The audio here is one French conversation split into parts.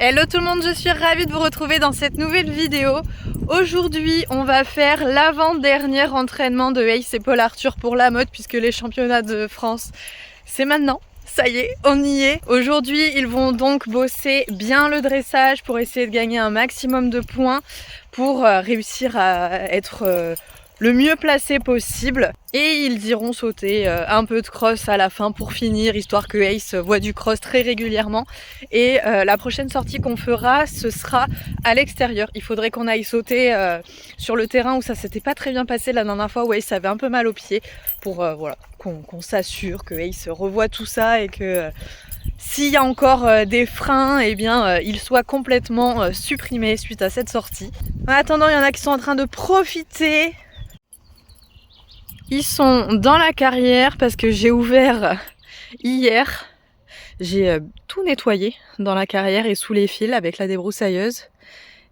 Hello tout le monde, je suis ravie de vous retrouver dans cette nouvelle vidéo. Aujourd'hui, on va faire l'avant-dernier entraînement de Ace et Paul Arthur pour la mode puisque les championnats de France, c'est maintenant. Ça y est, on y est. Aujourd'hui, ils vont donc bosser bien le dressage pour essayer de gagner un maximum de points pour réussir à être le mieux placé possible. Et ils iront sauter un peu de cross à la fin pour finir, histoire que Ace voit du cross très régulièrement. Et la prochaine sortie qu'on fera, ce sera à l'extérieur. Il faudrait qu'on aille sauter sur le terrain où ça s'était pas très bien passé la dernière fois, où Ace avait un peu mal aux pieds, pour voilà, qu'on s'assure que Ace revoit tout ça et que s'il y a encore des freins, eh bien ils soient complètement supprimés suite à cette sortie. En attendant, il y en a qui sont en train de profiter. Ils sont dans la carrière parce que j'ai ouvert hier. J'ai tout nettoyé dans la carrière et sous les fils avec la débroussailleuse.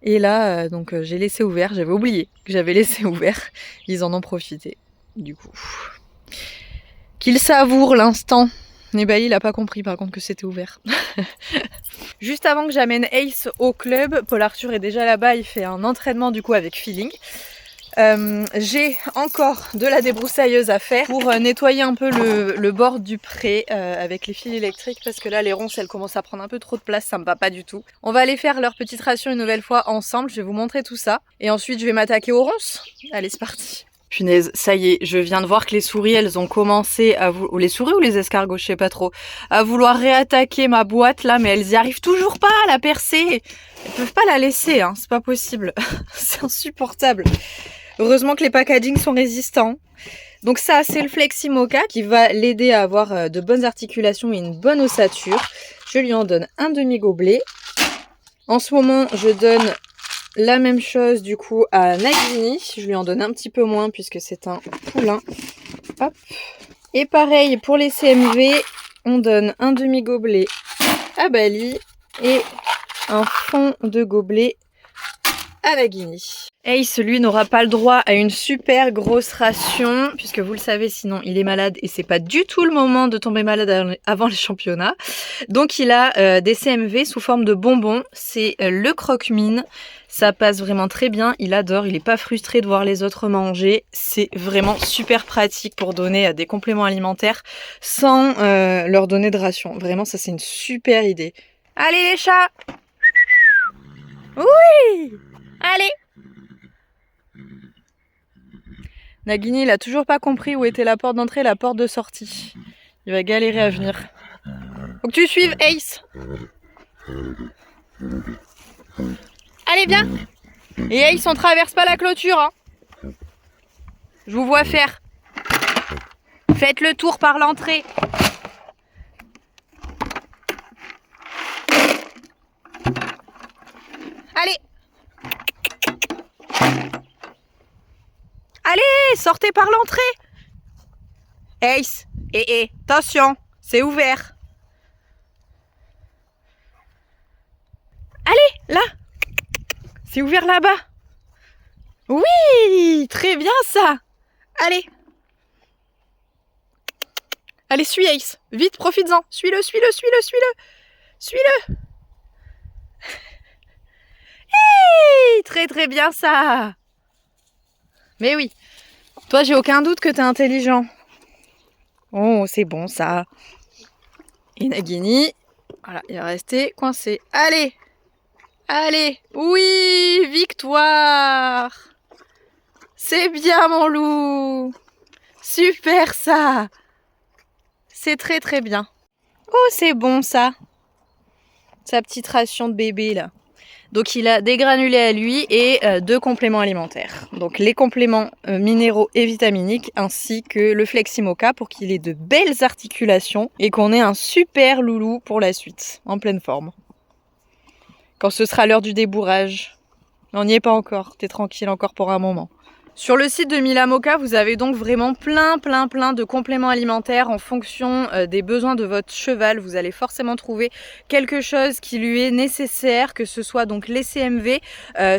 Et là, donc j'ai laissé ouvert. J'avais oublié que j'avais laissé ouvert. Ils en ont profité, du coup. Qu'ils savourent l'instant. Eh ben, il a pas compris par contre que c'était ouvert. Juste avant que j'amène Ace au club, Paul Arthur est déjà là-bas. Il fait un entraînement du coup avec feeling. J'ai encore de la débroussailleuse à faire pour nettoyer un peu le bord du pré avec les fils électriques, parce que là les ronces elles commencent à prendre un peu trop de place, ça me va pas du tout. On va aller faire leur petite ration une nouvelle fois ensemble, je vais vous montrer tout ça et ensuite je vais m'attaquer aux ronces. Allez, c'est parti. Punaise, ça y est, je viens de voir que les souris elles ont commencé à ou les souris ou les escargots, je sais pas trop, à vouloir réattaquer ma boîte là, mais elles y arrivent toujours pas à la percer. Elles peuvent pas la laisser, hein, c'est pas possible. C'est insupportable. Heureusement que les packagings sont résistants. Donc ça, c'est le Fleximoka qui va l'aider à avoir de bonnes articulations et une bonne ossature. Je lui en donne un demi-gobelet. En ce moment, je donne la même chose du coup à Nagini. Je lui en donne un petit peu moins puisque c'est un poulain. Hop. Et pareil pour les CMV, on donne un demi-gobelet à Bali et un fond de gobelet à Nagini. Ace, lui, n'aura pas le droit à une super grosse ration, puisque vous le savez, sinon il est malade et c'est pas du tout le moment de tomber malade avant les championnats. Donc il a des CMV sous forme de bonbons, c'est le croque-mine, ça passe vraiment très bien, il adore, il est pas frustré de voir les autres manger, c'est vraiment super pratique pour donner des compléments alimentaires sans leur donner de ration. Vraiment, ça c'est une super idée. Allez les chats! Oui! Allez! Nagini, il a toujours pas compris où était la porte d'entrée et la porte de sortie. Il va galérer à venir. Faut que tu suives Ace. Allez, viens. Et Ace, on traverse pas la clôture. Hein. Je vous vois faire. Faites le tour par l'entrée. Allez. Allez, sortez par l'entrée. Ace, attention, c'est ouvert. Allez, là. C'est ouvert là-bas. Oui, très bien ça. Allez. Allez, suis Ace. Vite, profites-en. Suis-le, suis-le, suis-le, suis-le. Suis-le. Hey, très très bien ça. Mais oui. Toi, j'ai aucun doute que t'es intelligent. Oh, c'est bon ça. Et Nagini, voilà, il va rester coincé. Allez, allez, oui, victoire. C'est bien mon loup. Super ça. C'est très très bien. Oh, c'est bon ça. Sa petite ration de bébé là. Donc il a des granulés à lui et 2 compléments alimentaires. Donc les compléments minéraux et vitaminiques ainsi que le Fleximoka pour qu'il ait de belles articulations et qu'on ait un super loulou pour la suite, en pleine forme. Quand ce sera l'heure du débourrage. On n'y est pas encore, t'es tranquille encore pour un moment. Sur le site de Milamoka, vous avez donc vraiment plein de compléments alimentaires en fonction des besoins de votre cheval. Vous allez forcément trouver quelque chose qui lui est nécessaire, que ce soit donc les CMV.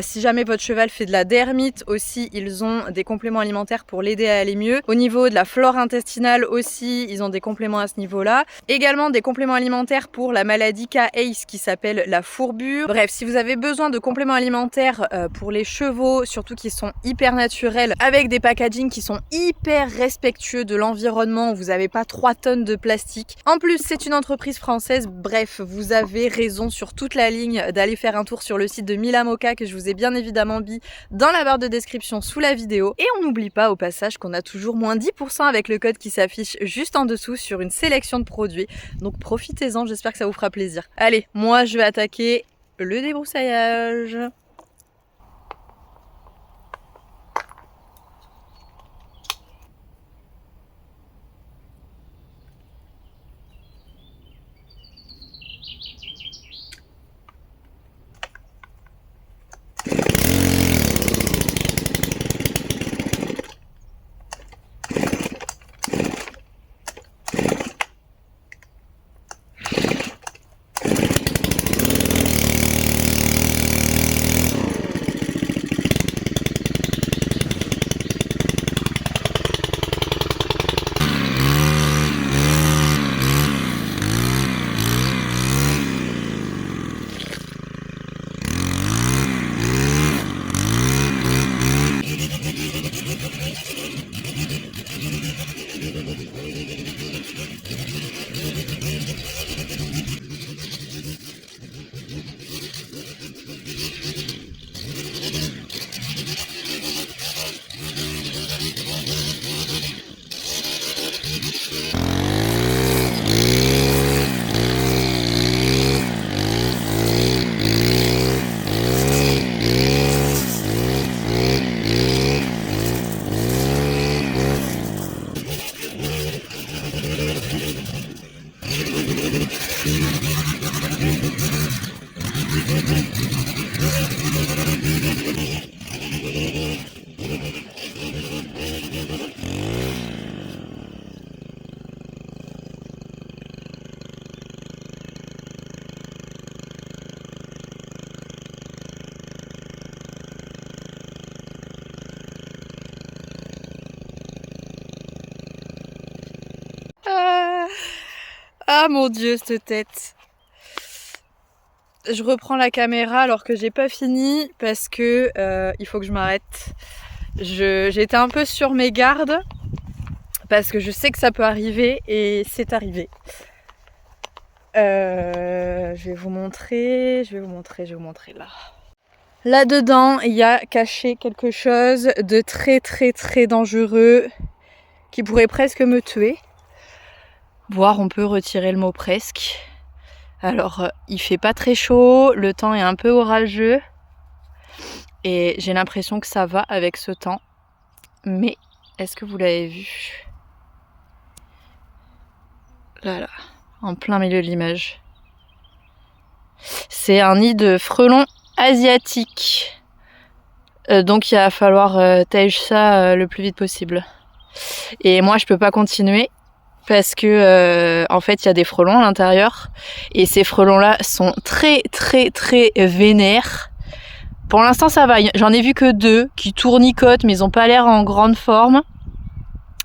Si jamais votre cheval fait de la dermite aussi, ils ont des compléments alimentaires pour l'aider à aller mieux. Au niveau de la flore intestinale aussi, ils ont des compléments à ce niveau-là. Également des compléments alimentaires pour la maladie K-ACE qui s'appelle la fourbure. Bref, si vous avez besoin de compléments alimentaires pour les chevaux, surtout qui sont hyper naturels, avec des packaging qui sont hyper respectueux de l'environnement, vous n'avez pas 3 tonnes de plastique. En plus, c'est une entreprise française. Bref, vous avez raison sur toute la ligne d'aller faire un tour sur le site de Milamoka que je vous ai bien évidemment mis dans la barre de description sous la vidéo. Et on n'oublie pas au passage qu'on a toujours moins 10% avec le code qui s'affiche juste en dessous sur une sélection de produits. Donc profitez-en, j'espère que ça vous fera plaisir. Allez, moi je vais attaquer le débroussaillage. Ah mon Dieu, cette tête. Je reprends la caméra alors que j'ai pas fini parce que il faut que je m'arrête. J'étais un peu sur mes gardes parce que je sais que ça peut arriver et c'est arrivé. Je vais vous montrer là. Là-dedans, il y a caché quelque chose de très dangereux qui pourrait presque me tuer. Voire on peut retirer le mot presque. Alors il fait pas très chaud, le temps est un peu orageux et j'ai l'impression que ça va avec ce temps. Mais est-ce que vous l'avez vu? Là, en plein milieu de l'image. C'est un nid de frelons asiatiques. Donc il va falloir tège ça le plus vite possible. Et moi je peux pas continuer. Parce que en fait il y a des frelons à l'intérieur et ces frelons là sont très vénères. Pour l'instant ça va, j'en ai vu que 2 qui tournicotent mais ils ont pas l'air en grande forme.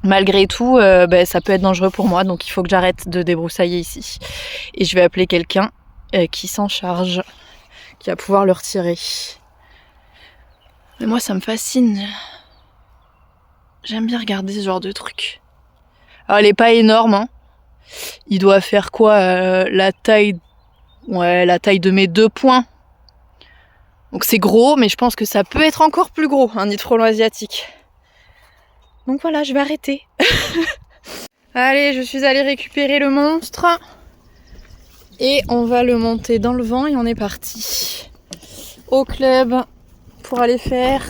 Malgré tout ça peut être dangereux pour moi, donc il faut que j'arrête de débroussailler ici. Et je vais appeler quelqu'un qui s'en charge, qui va pouvoir le retirer. Mais moi ça me fascine. J'aime bien regarder ce genre de trucs. Alors elle est pas énorme, hein. Il doit faire quoi la taille de mes 2 poings. Donc c'est gros, mais je pense que ça peut être encore plus gros, un nid de frelon asiatique. Donc voilà, je vais arrêter. Allez, je suis allée récupérer le monstre. Et on va le monter dans le vent et on est parti. Au club pour aller faire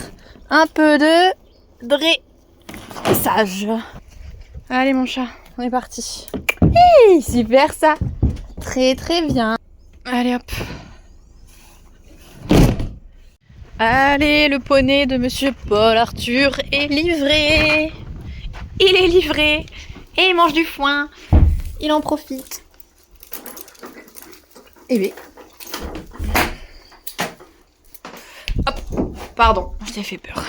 un peu de dressage. Allez mon chat, on est parti. Hey, super ça. Très bien. Allez hop. Allez, le poney de Monsieur Paul Arthur est livré. Il est livré. Et il mange du foin. Il en profite. Eh bien. Hop, pardon, je t'ai fait peur.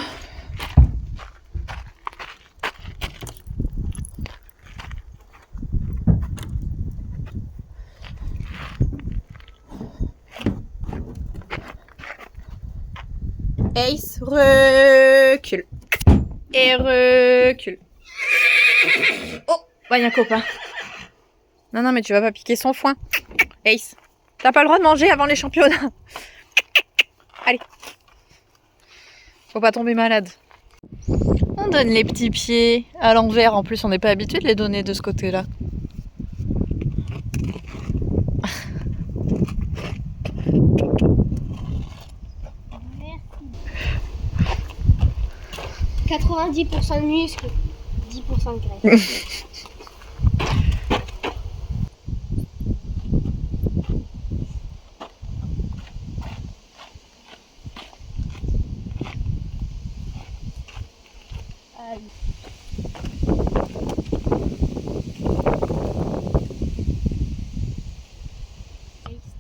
Ace, recule. Et recule. Oh, bah, y a un copain. Non, mais tu vas pas piquer son foin. Ace, t'as pas le droit de manger avant les championnats. Allez. Faut pas tomber malade. On donne les petits pieds à l'envers. En plus, on n'est pas habitué de les donner de ce côté-là. Merci. 90% de muscles, 10% de graisse.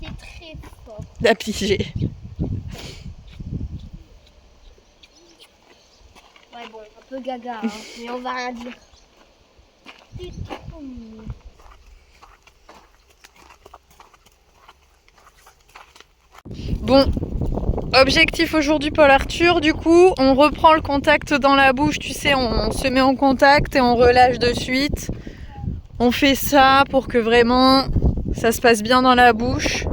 C'était très fort. La pigé. Ouais, bon, un peu gaga, hein, mais on va rien dire. C'est trop mignon. Bon, objectif aujourd'hui Paul Arthur, du coup, on reprend le contact dans la bouche, tu sais, on se met en contact et on relâche de suite. On fait ça pour que vraiment ça se passe bien dans la bouche.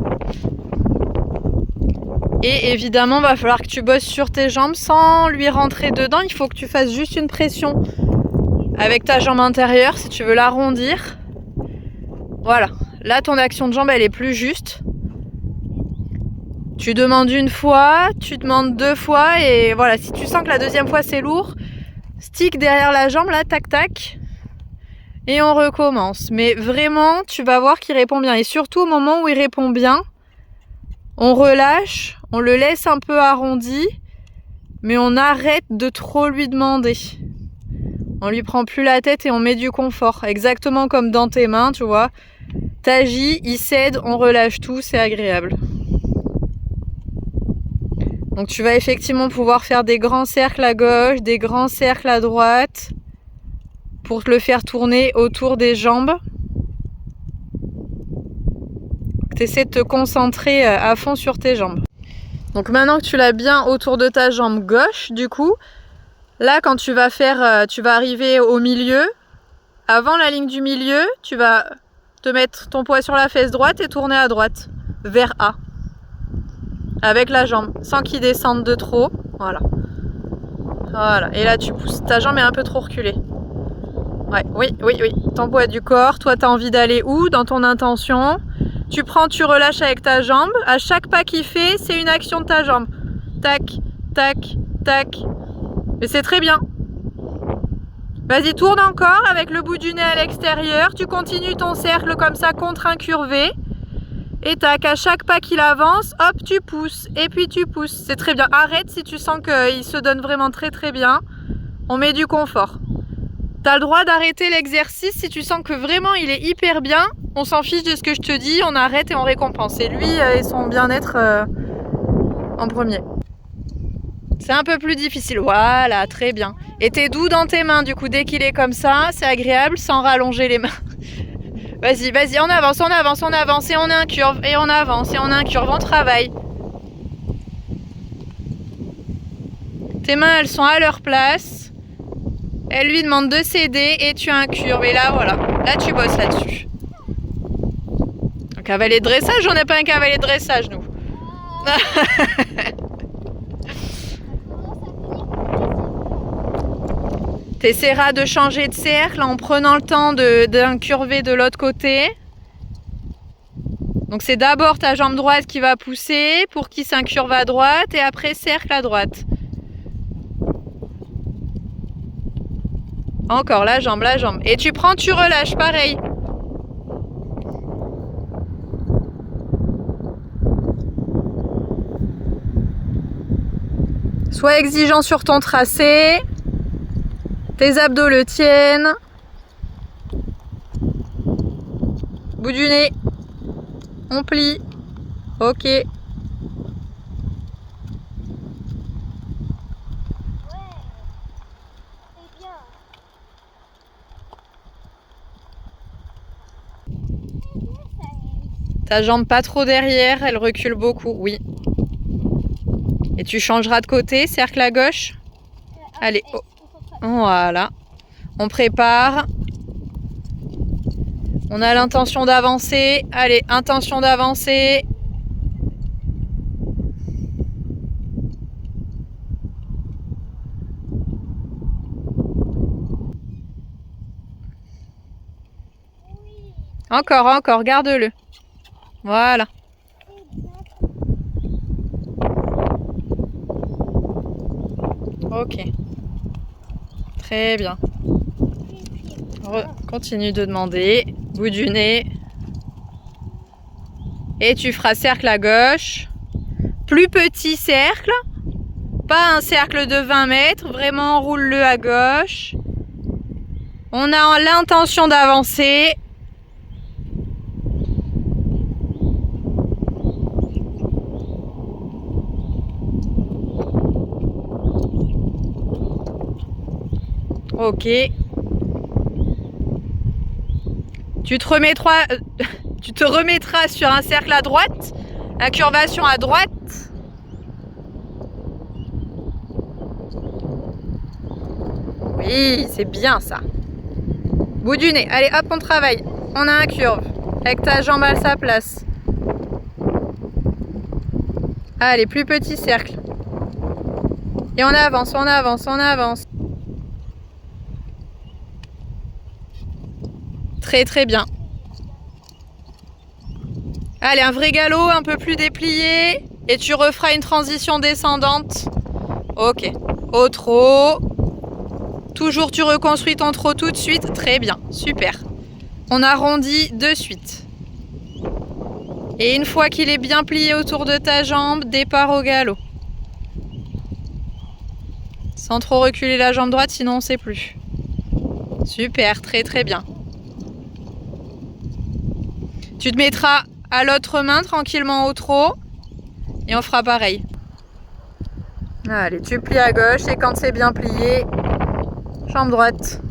Et évidemment, va falloir que tu bosses sur tes jambes sans lui rentrer dedans. Il faut que tu fasses juste une pression avec ta jambe intérieure si tu veux l'arrondir. Voilà, là ton action de jambe elle est plus juste. Tu demandes une fois, tu demandes deux fois et voilà, si tu sens que la deuxième fois c'est lourd, stick derrière la jambe là, tac tac. Et on recommence. Mais vraiment, tu vas voir qu'il répond bien. Et surtout au moment où il répond bien, on relâche, on le laisse un peu arrondi, mais on arrête de trop lui demander. On lui prend plus la tête et on met du confort. Exactement comme dans tes mains, tu vois. T'agis, il cède, on relâche tout, c'est agréable. Donc tu vas effectivement pouvoir faire des grands cercles à gauche, des grands cercles à droite, pour le faire tourner autour des jambes. Tu essaies de te concentrer à fond sur tes jambes. Donc maintenant que tu l'as bien autour de ta jambe gauche, du coup, là quand tu vas faire, tu vas arriver au milieu, avant la ligne du milieu, tu vas te mettre ton poids sur la fesse droite et tourner à droite, vers A. Avec la jambe, sans qu'il descende de trop. Voilà. Voilà. Et là tu pousses. Ta jambe est un peu trop reculée. Ouais, oui. Ton poids du corps. Toi, tu as envie d'aller où dans ton intention? Tu prends, tu relâches avec ta jambe. À chaque pas qu'il fait, c'est une action de ta jambe. Tac, tac, tac. Et c'est très bien. Vas-y, tourne encore avec le bout du nez à l'extérieur. Tu continues ton cercle comme ça, contre-incurvé. Et tac, à chaque pas qu'il avance, hop, tu pousses. Et puis tu pousses. C'est très bien. Arrête si tu sens qu'il se donne vraiment très très bien. On met du confort. Tu as le droit d'arrêter l'exercice si tu sens que vraiment il est hyper bien. On s'en fiche de ce que je te dis, on arrête et on récompense. Et lui et son bien-être en premier. C'est un peu plus difficile. Voilà, très bien. Et t'es doux dans tes mains, du coup, dès qu'il est comme ça, c'est agréable sans rallonger les mains. Vas-y, on avance, et on incurve, et on avance, et on incurve, on travaille. Tes mains, elles sont à leur place. Elle lui demande de céder et tu incurves. Et là, voilà. Là, tu bosses là-dessus. Un cavalier de dressage, on n'a pas un cavalier de dressage, nous. T'essaieras de changer de cercle en prenant le temps d'incurver de l'autre côté. Donc c'est d'abord ta jambe droite qui va pousser pour qu'il s'incurve à droite et après cercle à droite. Encore la jambe. Et tu prends, tu relâches, pareil. Sois exigeant sur ton tracé. Tes abdos le tiennent. Bout du nez. On plie. Ok. Ouais. C'est bien. Ta jambe pas trop derrière, elle recule beaucoup, oui. Et tu changeras de côté, cercle à gauche. Allez, oh. Voilà. On prépare. On a l'intention d'avancer. Allez, intention d'avancer. Encore, encore, garde-le. Voilà. Ok. Très bien. Continue de demander. Bout du nez. Et tu feras cercle à gauche. Plus petit cercle. Pas un cercle de 20 mètres. Vraiment, roule-le à gauche. On a l'intention d'avancer. Ok. Tu te remettras sur un cercle à droite. Incurvation à droite. Oui, c'est bien ça. Bout du nez. Allez, hop, on travaille. On a un curve. Avec ta jambe à sa place. Allez, plus petit cercle. Et on avance, on avance, on avance. Très très bien. Allez, un vrai galop, un peu plus déplié. Et tu referas une transition descendante. Ok. Au trot. Toujours tu reconstruis ton trot tout de suite. Très bien, super. On arrondit de suite. Et une fois qu'il est bien plié autour de ta jambe, départ au galop. Sans trop reculer la jambe droite, sinon on ne sait plus. Super, très très bien. Tu te mettras à l'autre main tranquillement au trot et on fera pareil. Allez, tu plies à gauche et quand c'est bien plié, jambe droite.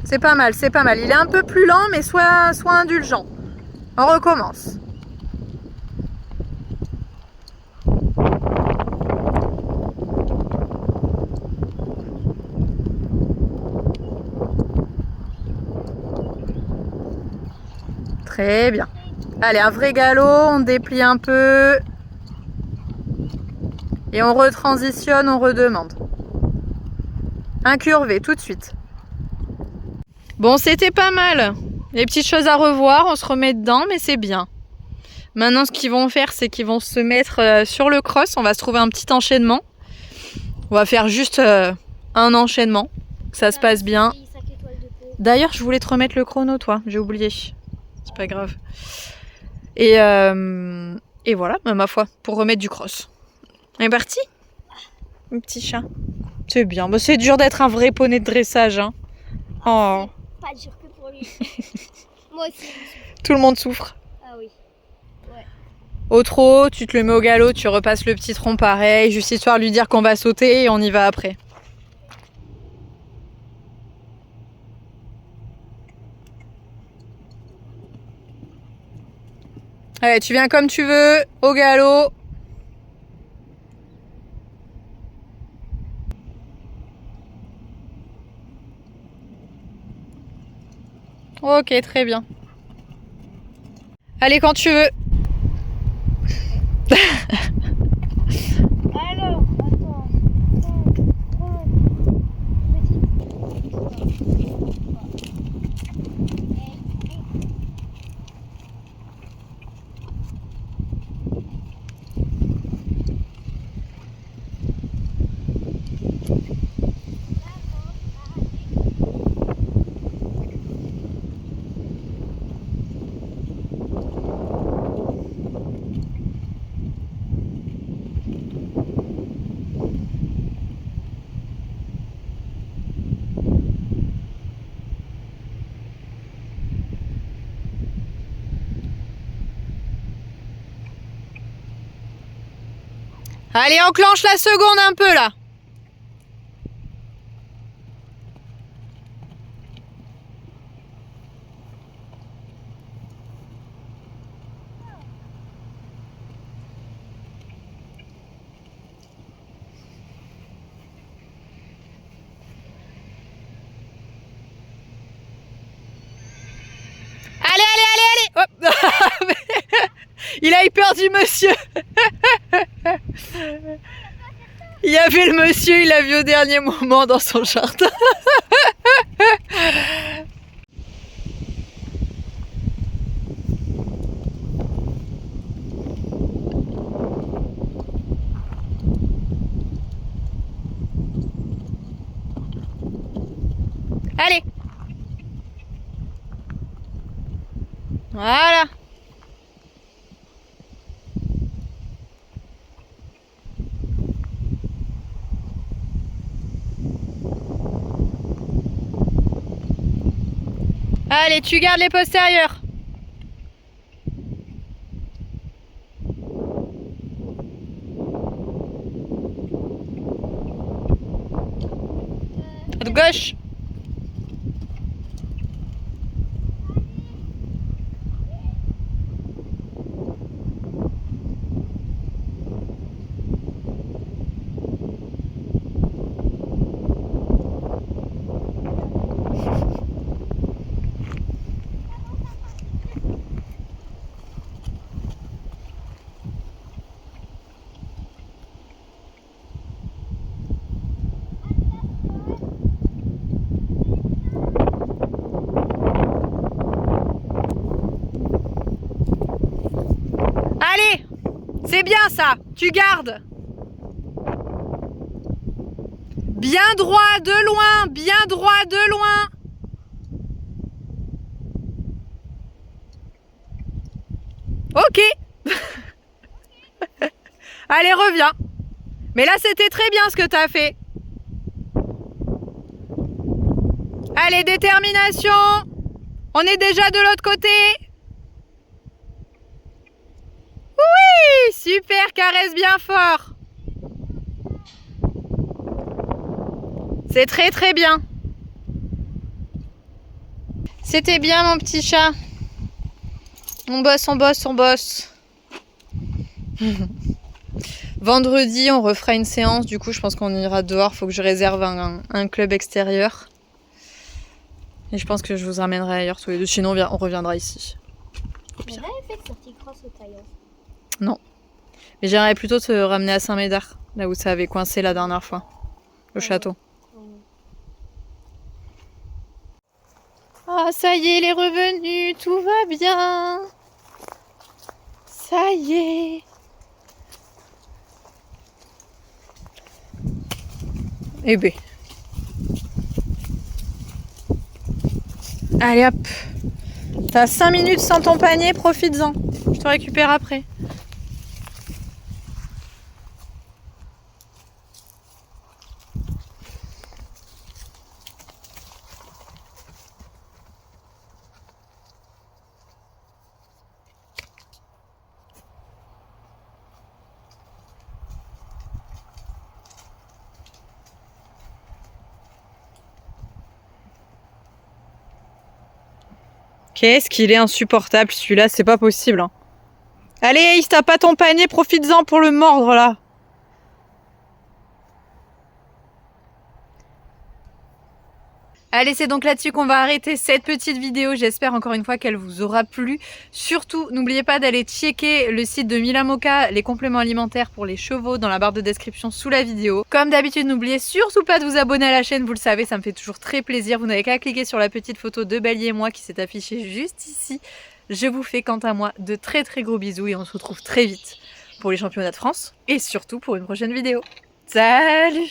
C'est pas mal, c'est pas mal. Il est un peu plus lent, mais sois indulgent. On recommence. Très bien. Allez, un vrai galop, on déplie un peu. Et on retransitionne, on redemande. Incurvé, tout de suite. Bon, c'était pas mal. Les petites choses à revoir, on se remet dedans, mais c'est bien. Maintenant, ce qu'ils vont faire, c'est qu'ils vont se mettre sur le cross. On va se trouver un petit enchaînement. On va faire juste un enchaînement, que ça se passe bien. D'ailleurs, je voulais te remettre le chrono, toi. J'ai oublié. C'est pas grave. Et voilà, ma foi, pour remettre du cross. On est parti, mon petit chat. C'est bien. Bah, c'est dur d'être un vrai poney de dressage. Hein. Oh. Pas dur que pour lui. Moi aussi. Tout le monde souffre. Ah oui. Ouais. Au trot, tu te le mets au galop, tu repasses le petit tronc pareil, juste histoire de lui dire qu'on va sauter et on y va après. Allez, tu viens comme tu veux, au galop. Ok, très bien. Allez, quand tu veux. Alors, attends. Allez, enclenche la seconde un peu là. Allez, allez, allez, allez. Hop. Il a eu peur du monsieur. Il y avait le monsieur, il l'a vu au dernier moment dans son jardin. Allez. Voilà. Allez, tu gardes les postérieurs. À gauche. Allez, c'est bien ça, tu gardes. Bien droit de loin, bien droit de loin. Ok. Allez, reviens. Mais là, c'était très bien ce que tu as fait. Allez, détermination. On est déjà de l'autre côté. Oui, super, caresse bien fort. C'est très très bien. C'était bien mon petit chat. On bosse, on bosse, on bosse. Vendredi, on refera une séance. Du coup, je pense qu'on ira dehors. Faut que je réserve un club extérieur. Et je pense que je vous ramènerai ailleurs tous les deux. Sinon, on reviendra ici. On avait fait sortie cross au tailleur. Non. Mais j'aimerais plutôt te ramener à Saint-Médard, là où ça avait coincé la dernière fois. Au château. Ah, ça y est, il est revenu. Tout va bien. Ça y est. Eh ben. Allez hop. T'as 5 minutes sans ton panier, profites-en. Je te récupère après. Qu'est-ce qu'il est insupportable celui-là, c'est pas possible. Hein. Allez Aïs, t'as pas ton panier, profites-en pour le mordre là. Allez, c'est donc là-dessus qu'on va arrêter cette petite vidéo. J'espère encore une fois qu'elle vous aura plu. Surtout, n'oubliez pas d'aller checker le site de Milamoka, les compléments alimentaires pour les chevaux dans la barre de description sous la vidéo. Comme d'habitude, n'oubliez surtout pas de vous abonner à la chaîne, vous le savez, ça me fait toujours très plaisir. Vous n'avez qu'à cliquer sur la petite photo de Bali et moi qui s'est affichée juste ici. Je vous fais quant à moi de très très gros bisous et on se retrouve très vite pour les championnats de France et surtout pour une prochaine vidéo. Salut!